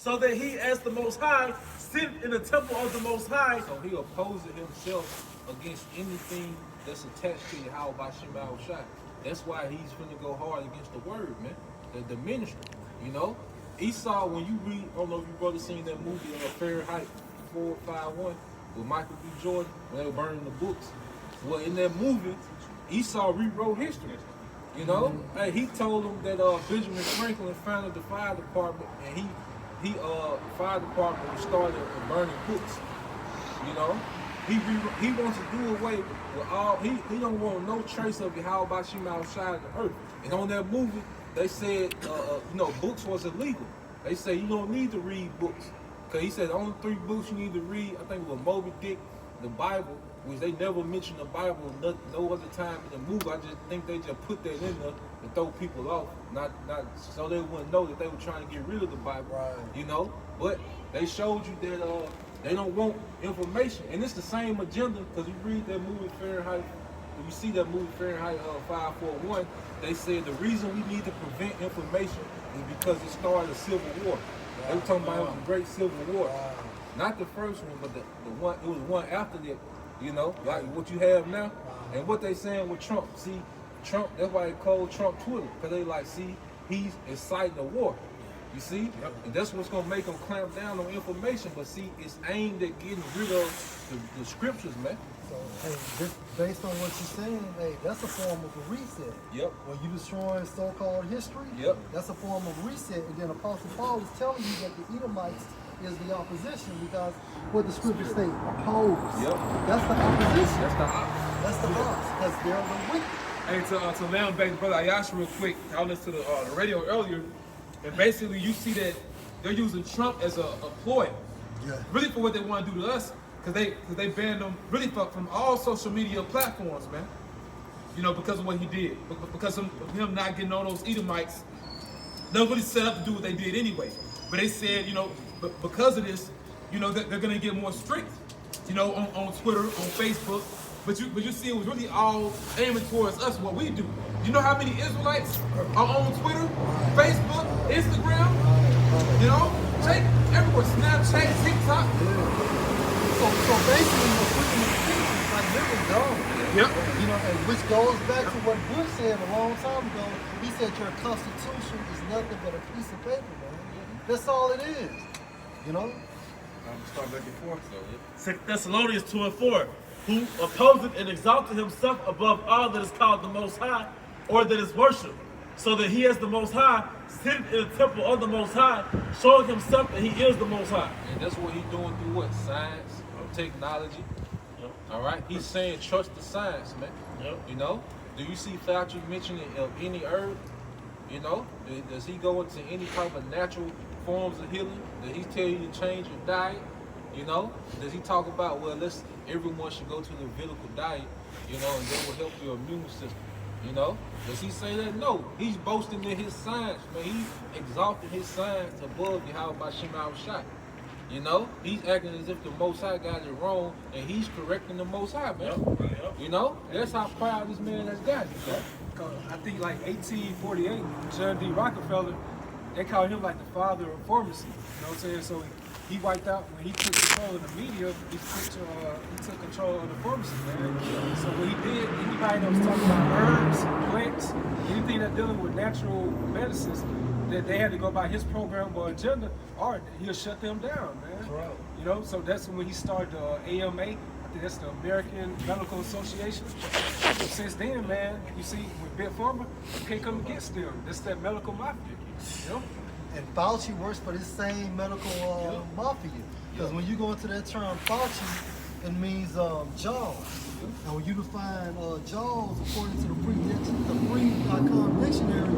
so that he, as the Most High, sit in the temple of the Most High. So he opposes himself against anything that's attached to Yahweh Bashim Al Shai. That's why he's finna go hard against the word, man. The ministry. You know? Esau, when you read, I don't know if you brother seen that movie Fahrenheit 451 with Michael B. Jordan, when they were burning the books. Well, in that movie, Esau rewrote history. You know? Hey, he told them that Benjamin Franklin founded the fire department, and he fire department was started burning books. You know? He wants to do away with all, he don't want no trace of Yahweh Bashim Al Shai in the earth. And on that movie, they said, books was illegal. They say you don't need to read books. Because he said the only 3 books you need to read, I think it was Moby Dick, the Bible, which they never mentioned the Bible no other time in the movie. I just think they just put that in there to throw people off, not so they wouldn't know that they were trying to get rid of the Bible. Right. You know? But they showed you that they don't want information. And it's the same agenda, because you read that movie Fahrenheit, when you see that movie Fahrenheit 541, they said the reason we need to prevent information is because it started a civil war. They were talking about it was a great civil war. Not the first one, but the one, it was one after that, you know, like what you have now. And what they saying with Trump, see, Trump, that's why they call Trump Twitter, because they like, see, he's inciting a war. You see? Yep. And that's what's going to make them clamp down on information. But see, it's aimed at getting rid of the scriptures, man. So, hey, just based on what you're saying, hey, that's a form of a reset. Yep. When you destroy so-called history, yep, that's a form of reset. And then Apostle Paul is telling you that the Edomites is the opposition, because what the scriptures say, oppose. Yep. That's the opposition. That's the ops. That's the ops, because they're the wicked. Hey, to land back, brother Ayash, real quick, I listened to the radio earlier, and basically you see that they're using Trump as a ploy, really for what they want to do to us, because they banned him really from all social media platforms, man. You know, because of what he did, because of him not getting on those Edomites. They're really set up to do what they did anyway. But they said, you know, because of this, you know, they're going to get more strict, you know, on Twitter, on Facebook. But you see, it was really all aiming towards us, what we do. You know how many Israelites are on Twitter, Facebook, Instagram? You know, check everywhere, Snapchat, TikTok. So basically, you're putting the pieces like they were gone. Yep. You know, and which goes back to what Bush said a long time ago. He said your constitution is nothing but a piece of paper, man. That's all it is. You know? Start back and forth, so. 2 Thessalonians 2:4, who opposeth and exalted himself above all that is called the Most High, or that is worshipped, so that he as the Most High, sitting in the temple of the Most High, showing himself that he is the Most High. And that's what he's doing through what? Science, technology. Yep. All right? He's saying trust the science, man. Yep. You know? Do you see Fauci mentioning of any herb? You know? Does he go into any type of natural forms of healing? Does he tell you to change your diet? You know? Does he talk about, well, everyone should go to the Levitical diet, you know, and that will help your immune system? You know? Does he say that? No. He's boasting in his science, man. He's exalting his science above Yahweh Bashim Al Shai. You know? He's acting as if the Most High got it wrong, and he's correcting the Most High, man. Yep. You know? That's how proud this man has got it, man. I think like 1848, John D. Rockefeller, they called him like the father of pharmacy. You know what I'm saying? So he wiped out, when he took control of the media, he took control of the pharmacy, man. So what he did, anybody that was talking about herbs, plants, anything that dealing with natural medicines, that they had to go by his program or agenda, or he'll shut them down, man. Right. You know, so that's when he started the AMA. I think that's the American Medical Association. So since then, man, you see, with Big Pharma, you can't come against them. That's that medical mafia, you know? And Fauci works for this same medical mafia. Because when you go into that term Fauci, it means jaws. And when you define jaws according to the free.com dictionary,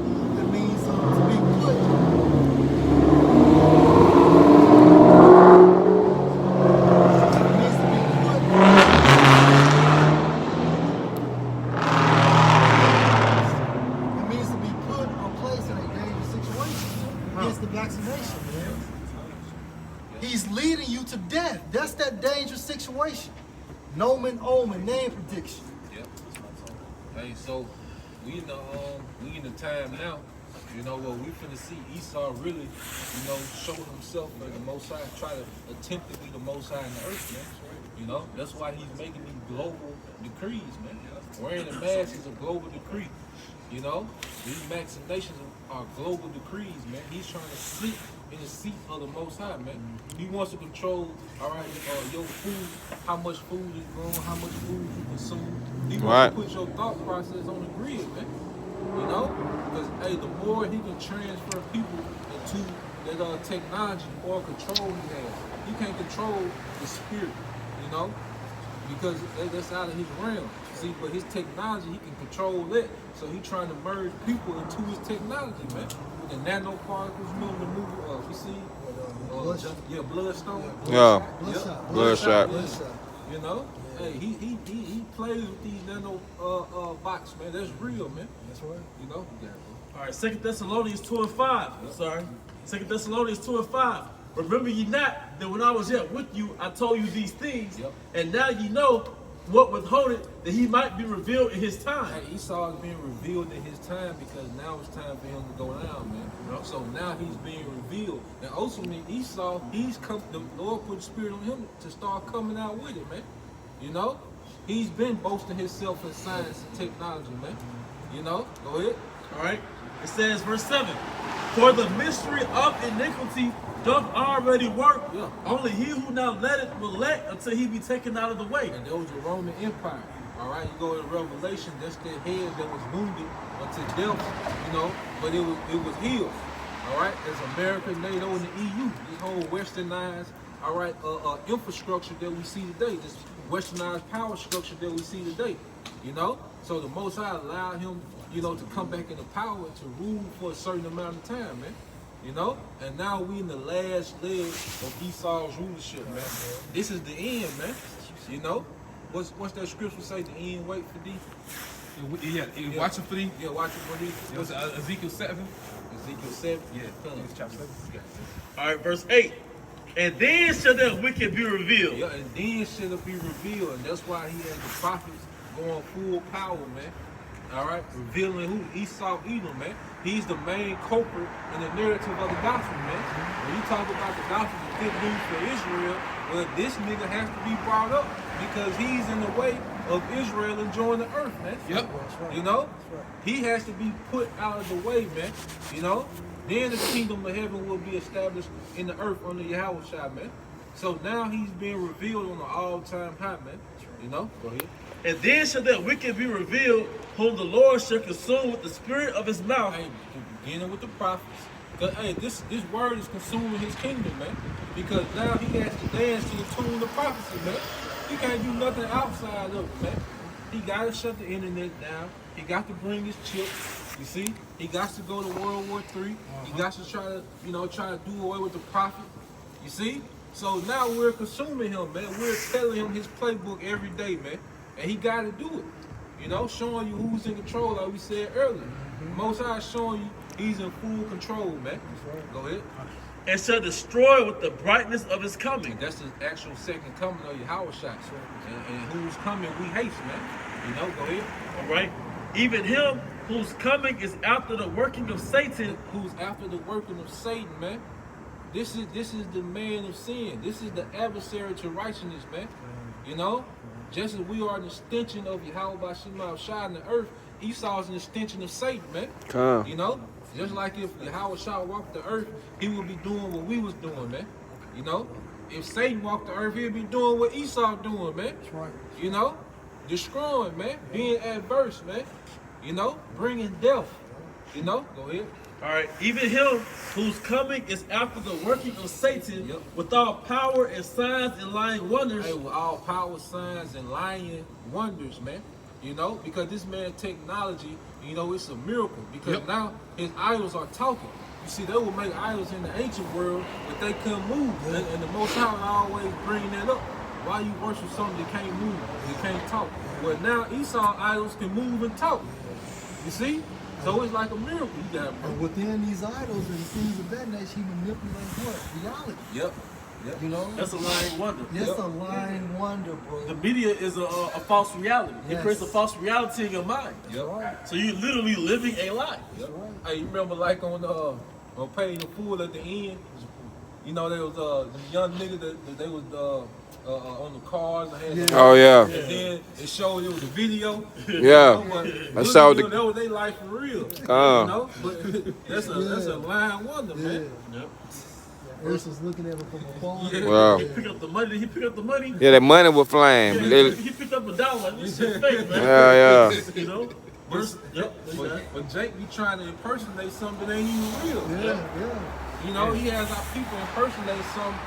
it means to be put. He's leading you to death. That's that dangerous situation. Nomen omen, name prediction. Yep. Hey, so we in the time now You know what we finna see Esau really, show himself as the Most High, try to attempt to be the Most High in the earth, man. You know, that's why he's making these global decrees, man. Wearing the mask is a global decree. You know, these vaccinations are global decrees, man. He's trying to sit in the seat of the Most High, man. He wants to control, all right, your food, how much food is grown, how much food you consume. He wants to put your thought process on the grid, man. You know, because hey, the more he can transfer people into that technology or control he has, he can't control the spirit. You know, because that's out of his realm. See, but his technology, he can control that. So he's trying to merge people into his technology, man. With the nanoparticles, remember the movie we see? Bloodstone. Yeah. Bloodshot. You know, hey, he plays with these nano box, man. That's real, man. That's right. You know. All right, 2 Thessalonians 2:5. Sorry, 2 Thessalonians 2:5. Remember ye not that when I was yet with you, I told you these things, and now ye know what withholdeth, that he might be revealed in his time. Hey, Esau is being revealed in his time because now it's time for him to go down, man. So now he's being revealed. And ultimately, Esau, the Lord put the spirit on him to start coming out with it, man. You know? He's been boasting himself in science and technology, man. You know? Go ahead. All right. It says, verse 7, for the mystery of iniquity doth already work. Yeah. Only he who now letteth will let until he be taken out of the way. And there was a Roman Empire. All right, you go to Revelation, that's their head that was wounded unto death, you know, but it was healed. All right, as America, NATO, and the EU, this whole westernized, all right, infrastructure that we see today, this westernized power structure that we see today, you know. So the Most High allowed him, you know, to come back into power to rule for a certain amount of time, man. You know, and now we in the last leg of Esau's rulership, man. This is the end, man. You know, what's that scripture say? The end wait for thee. Yeah. Watching for thee. Yeah, watching for thee. It was Ezekiel 7. Ezekiel 7. Yeah, it's chapter 7. All right, verse 8. And then shall that wicked be revealed. Yeah, and then shall it be revealed, and that's why he has the prophets going full power, man. All right, revealing who Esau Edom, man. He's the main culprit in the narrative of the gospel, man. When you talk about the gospel, the good news for Israel, well, this nigga has to be brought up because he's in the way of Israel enjoying the earth, man. Yep. You know, he has to be put out of the way, man. You know, then the kingdom of heaven will be established in the earth under Yahushua, man. So now he's being revealed on an all-time high, man. You know, go ahead. And then shall that wicked be revealed, whom the Lord shall consume with the spirit of his mouth. Hey, beginning with the prophets. Cause hey, this word is consuming his kingdom, man. Because now he has to dance to the tune of prophecy, man. He can't do nothing outside of it, man. He got to shut the internet down. He got to bring his chip. You see, he got to go to World War III. He got to try to do away with the prophet. You see. So now we're consuming him, man. We're telling him his playbook every day, man. And he got to do it. You know, showing you who's in control, like we said earlier. Most High showing you he's in full control, man. Go ahead. And shall destroy with the brightness of his coming. And that's the actual second coming of Yahushua. And who's coming, we haste, man. You know, go ahead. All right. Even him whose coming is after the working of Satan. Who's after the working of Satan, man. This is the man of sin. This is the adversary to righteousness, man. You know? Just as we are an extension of Yahweh Shema Shai in the earth, Esau is an extension of Satan, man. You know? Just like if Yahweh Shai walked the earth, he would be doing what we was doing, man. You know? If Satan walked the earth, he'd be doing what Esau doing, man. That's right. You know? Destroying, man. Being adverse, man. You know? Bringing death. You know? Go ahead. All right. Even him whose coming is after the working of Satan, with all power and signs and lying wonders. Hey, with all power, signs, and lying wonders, man. You know, because this man's technology, you know, it's a miracle. Because now his idols are talking. You see, they would make idols in the ancient world, but they couldn't move. And the Most High always bring that up. Why you worship something that can't move, that can't talk? Well, now Esau idols can move and talk. You see? So it's like a miracle. You got And within these idols and things of that nature, he manipulates what? Reality. Yep. Yep. You know? That's a lying wonder. It's a lying wonder, bro. The media is a false reality. It Yes. creates a false reality in your mind. Yep. Right. So you're literally living a lie. Yep. right. Hey, you remember like on Paying the Fool at the end? You know, there was the young nigga that they was on the cars and had Yeah. Oh yeah. and then it showed it was a video. Yeah. I saw the- that was their life for real. You know? But that's a lying wonder, man. Yep. Ernst was looking at him from afar. Yeah. Wow. He picked up the money. Did he pick up the money? Yeah, that money was flame. He picked up $1. This shit fake, man. Yeah, yeah. You know? Verse, yep. But Jake be trying to impersonate something that ain't even real. Yeah. You know, he has our people impersonate something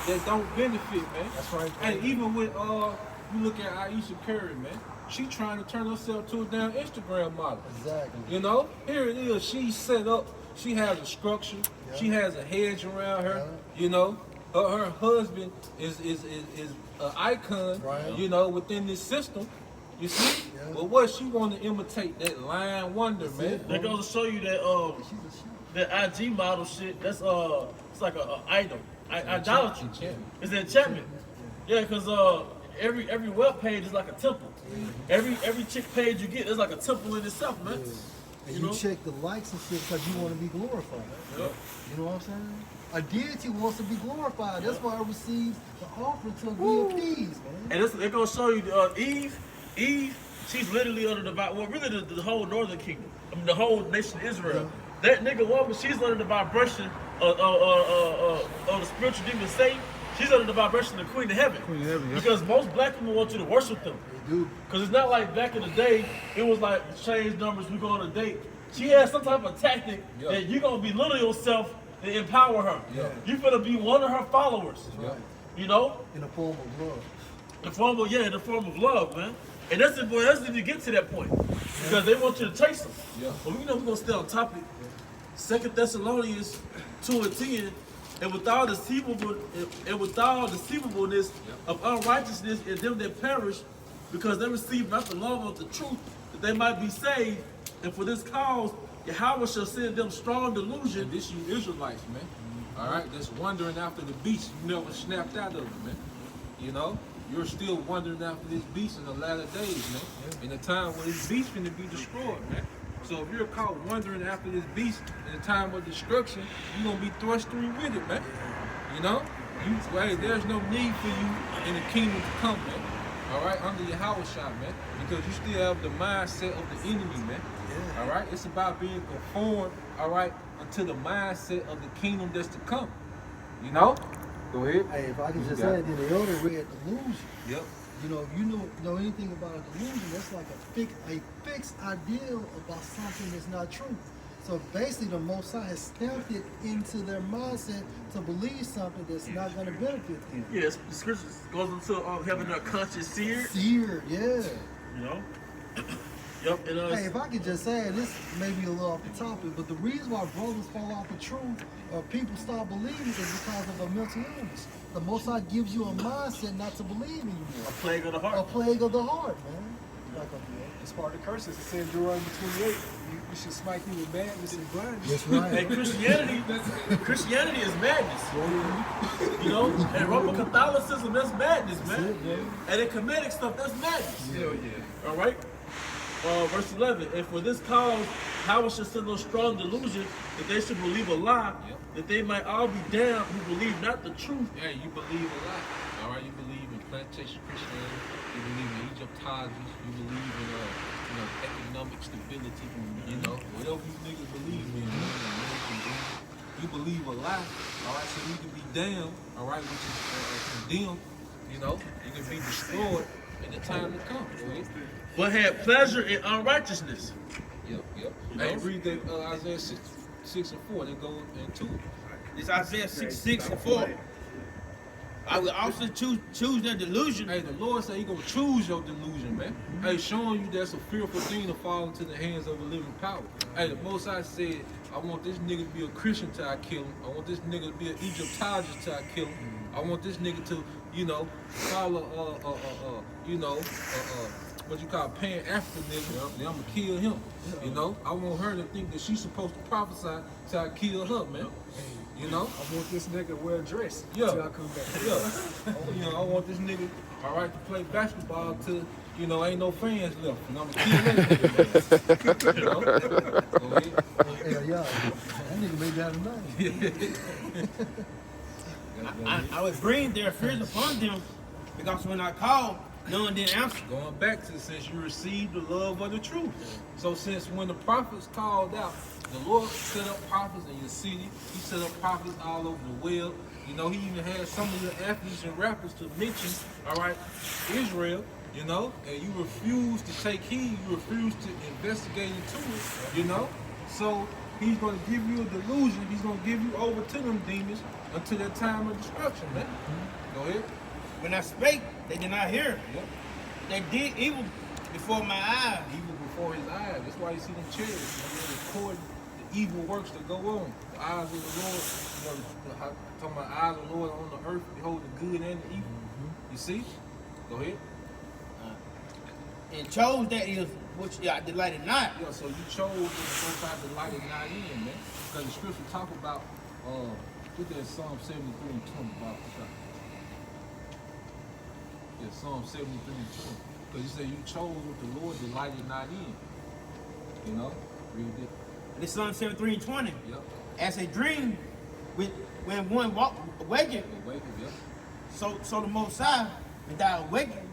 that don't benefit, man. That's right. And even with you look at Aisha Curry, man. She trying to turn herself to a damn Instagram model. Exactly. You know, here it is. She's set up. She has a structure. Yeah. She has a hedge around her. Yeah. You know, her husband is an icon. Right. You know, within this system. You see, Yeah. but what she want to imitate that lying wonder, man. it. That goes to show you that that IG model shit. That's it's like a idol, idolatry. Enchantment. It's an enchantment. Yeah, because every web page is like a temple. Every chick page you get is like a temple in itself, man. And You you know? check the likes and shit because you want to be glorified. Yep. You know what I'm saying? A deity wants to be glorified. That's why it receives the offering to be appeased, man. And it's gonna show you Eve, she's literally under the well, really the whole northern kingdom. I mean, the whole nation of Israel. That nigga woman, she's under the vibration of the spiritual demon Satan. She's under the vibration of the Queen of Heaven. Because most black people want you to worship them. They do. Because it's not like back in the day, it was like change numbers, we go on a date. She has some type of tactic Yeah. that you're gonna belittle yourself to empower her. Yeah. You're gonna be one of her followers. Right. You know? In the form of love. In the form of love, man. And that's if you get to that point. Because they want you to chase them. Yeah. But we're gonna stay on topic. 2 Thessalonians 2:10, and with all deceivableness of unrighteousness in them that perish, because they receive not the love of the truth, that they might be saved. And for this cause, Yahweh shall send them strong delusion. And this you Israelites, man. All right, that's wandering after the beast. You never snapped out of it, man. You know, you're still wandering after this beast in the latter days, man. In the time when this beast finna be destroyed, man. So if you're caught wandering after this beast in the time of destruction, you're gonna be thrust through with it, man. You know, there's no need for you in the kingdom to come, man. All right, under your house shot, man, because you still have the mindset of the enemy, man. All right, it's about being conformed, all right, unto the mindset of the kingdom that's to come. You know? Go ahead. Hey, if I can just got add, it. then the elder read delusion. Yep. You know, if you know anything about a delusion, that's like a fixed ideal about something that's not true. So basically, the Most High has stamped it into their mindset to believe something that's not going to benefit them. Yes, the scriptures goes into having their conscience seared. Seared, yeah. You know? Yep. And, Hey, if I could just say, this may be a little off the topic, but the reason why brothers fall off the truth or people stop believing is because of a mental illness. The Most High gives you a mindset not to believe anymore. a plague of the A heart. plague of the heart, man. Back up here. It's part of the curses. It said in Deuteronomy 28, you should smite you with madness and blindness. That's right. And Christianity is madness. You know? And Roman Catholicism, that's madness, man. And the Kemetic stuff, that's madness. Hell yeah. All right? Verse 11, and for this cause, Howard should send those strong delusion that they should believe a lie, that they might all be damned who believe not the truth. Yeah, you believe a lot. All right, you believe in plantation Christianity. You believe in Egyptology. You believe in economic stability. You know, whatever you niggas believe in, you believe a lie. All right, so you can be damned. All right, which is condemned. You know, you can be destroyed in the time to come. Right? But had pleasure in unrighteousness. Yep. You Hey, know? read that Isaiah 6 and 4. They go into it. It's Isaiah 6 and 4. I will also choose their delusion. Hey, the Lord said He gonna choose your delusion, man. Hey, showing you that's a fearful thing to fall into the hands of a living power. Hey, the Most High said, I want this nigga to be a Christian till I kill him. I want this nigga to be an Egyptologist till I kill him. I want this nigga to, follow, what you call Pan-Africanism. Then I'm gonna kill him. You know, I want her to think that she's supposed to prophesy till I kill her, man. You know? I want this nigga to wear a dress Yeah. until I come back. Yeah. You know, I want this nigga, all right, to play basketball till, you know, ain't no fans left. And I'm gonna kill that nigga. You know? Go ahead. Hell yeah. That nigga made that tonight. I was bring their fears upon them because when I called, no one didn't answer. Going back to since you received the love of the truth. So since when the prophets called out, the Lord set up prophets in your city. He set up prophets all over the world. You know, he even had some of the athletes and rappers to mention, all right, Israel, you know, and you refuse to take heed. You refuse to investigate into it, you know. So he's going to give you a delusion. He's going to give you over to them demons until that time of destruction, man. Go ahead. When I spake, they did not hear. Yep. They did evil before my eyes. Evil before his eyes. That's why you see them chariots. They record the evil works that go on. The eyes of the Lord, you know, talking about eyes of the Lord on the earth, behold the good and the evil. You see? Go ahead. And chose that is which I delighted not. Yeah, so you chose the most high delighted not in, man. Because the scripture talk about, look at Psalm 73 and 20 about the Yeah, Psalm 73 and 20. Because you say you chose what the Lord delighted not in. You know? Read it. This Psalm 73 and 20. Yep. As a dream, when one awakened, Awaken, yep. so the Most High, when thou awaken,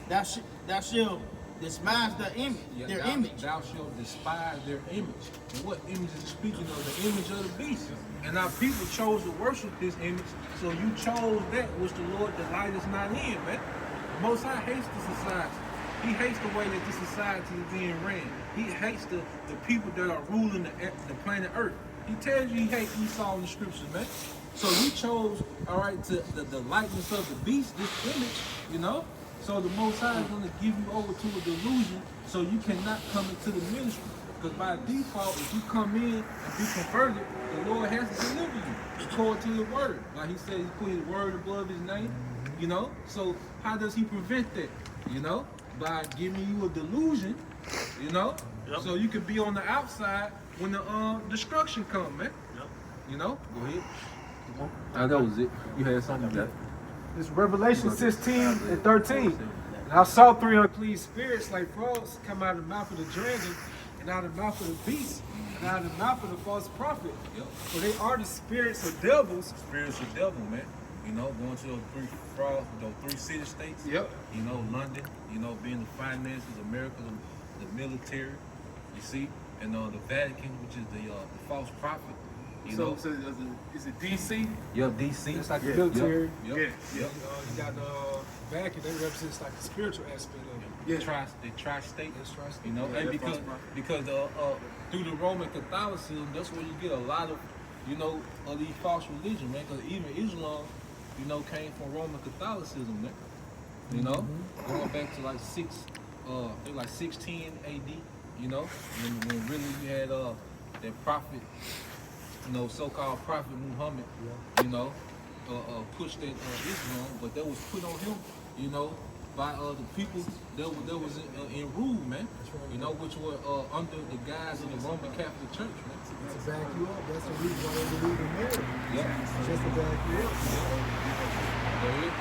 thou shalt despise Yeah, their thou, image. Thou shalt despise their image. And what image is it speaking of? The image of the beast. And our people chose to worship this image, so you chose that which the Lord delighteth not in, man. The Most High hates the society. He hates the way that this society is being ran. He hates the people that are ruling the planet Earth. He tells you he hates Esau in the scriptures, man. So you chose, all right, to the likeness of the beast, this image, you know? So the Most High is going to give you over to a delusion so you cannot come into the ministry. Because by default, if you come in and be converted, the Lord has to deliver you according to his word. Like he said, he put his word above his name, you know? So how does he prevent that, you know? By giving you a delusion, you know? Yep. So you can be on the outside when the destruction comes, man. Yep. You know? Go ahead. That was it. You had something to that. It's Revelation 16 and 13. And I saw three unclean spirits like frogs come out of the mouth of the dragon, and out of the mouth of the beast, and out of the mouth of the false prophet. Yep. For they are the spirits of devils. Spiritual devil, man. You know, going to those three city states. Yep. You know, London. You know, being the finances, America, the military. You see, and the Vatican, which is the false prophet. You know. So is it DC? Yep, DC. It's like the military. Yep. Yeah. Yep. You got the Vatican, they represent like the spiritual aspect of it. Yeah. The tri-state. That's tri-state. You know, Yeah, and false because through the Roman Catholicism, that's where you get a lot of, you know, of these false religion, man. Because even Islam, you know, came from Roman Catholicism, man. You know, going back to like 610 AD. You know, when really you had that prophet, you know, so-called prophet Muhammad, you know, pushed that Islam, but that was put on him, you know, by the people that was in rule, man. You know, which were under the guise of the Roman Catholic Church, man. To back you up, that's the reason why they believe in marriage. Yep. Just to back you up. Go ahead.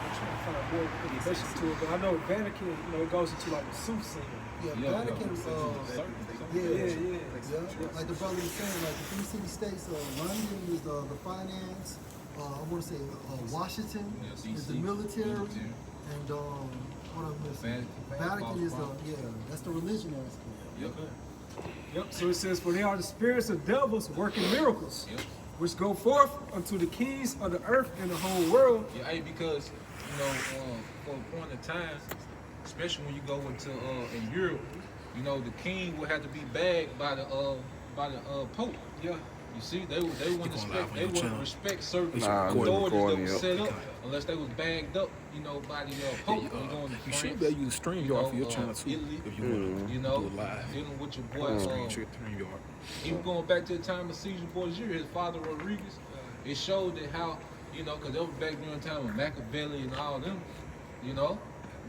I'm trying to find more information to it, but I know Vatican, you know, it goes into like a soothsaying. Yeah, Yeah, Vatican, Yeah. like the brother was saying, like the three city states, London is the finance, I want to say Washington Yeah, is the DC, military, military. and what I'm missing? Vatican. Vatican is that's the religion aspect. Yep. Yep, so it says, for they are the spirits of devils working miracles, Yep. which go forth unto the kings of the earth and the whole world. Yeah, hey, because you know, for a point of time, especially when you go into in Europe, you know, the king would have to be bagged by the Pope. Yeah. You see, they wouldn't respect certain Nah, authorities that recording, were yep. set up unless they was bagged up, you know, by the Pope. You going to You France, should be able to use StreamYard for your channel too, Italy, if you want to you know, do it live. dealing with your boy. StreamYard. Even going back to the time of Caesar Borgia, his father Rodriguez, it showed that how, you know, because that was back during the time of Machiavelli and all them, you know,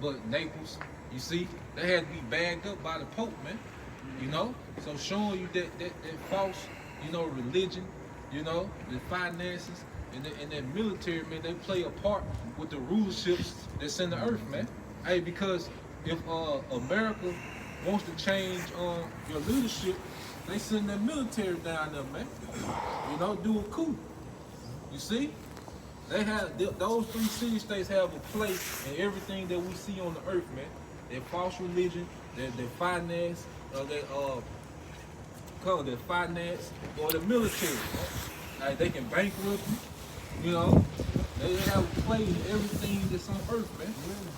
but Naples, you see, they had to be bagged up by the Pope, man, you know, so showing you that false, you know, religion, you know, the finances, and that military, man, they play a part with the rulerships that's in the earth, man. Hey, because if America wants to change your leadership, they send their military down there, man. You know, do a coup. You see? They have those 3 city states have a place in everything that we see on the earth, man. Their false religion, their finance, their finance or the military. Like they can bankrupt you know. They have a place in everything that's on earth, man.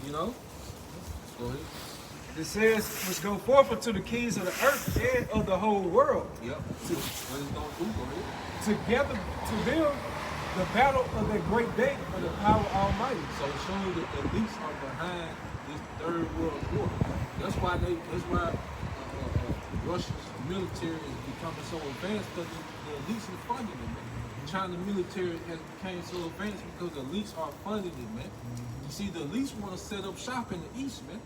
You know? Go ahead. It says, which go forth unto the kings of the earth and of the whole world. Yep. What it's gonna do, go ahead. Together to build the battle of that great day for the power Almighty. So it shows that the elites are behind this third world war. That's why Russia's military is becoming so advanced because the elites are funding it, man. China military has become so advanced because the elites are funding it, man. You see, the elites want to set up shop in the east, man.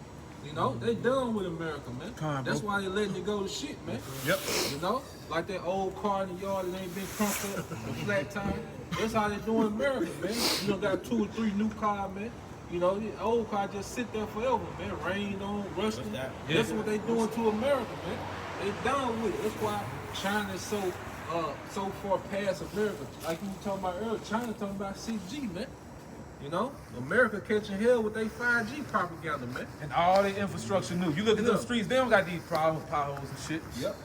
You know, they done with America, man. That's why they letting it go to shit, man. Yep. You know, like that old car in the yard that ain't been crunked up, the flat tire. That's how they doing America, man. You know, got 2 or 3 new cars, man. You know, the old car just sit there forever, man. Rained on, rusted. That's what they doing to America, man. They done with it. That's why China is so far past America. Like you were talking about earlier, China talking about 6G, man. You know, America catching hell with their 5G propaganda, man. And all their infrastructure new. You look at those streets, they don't got these potholes and shit. Yep.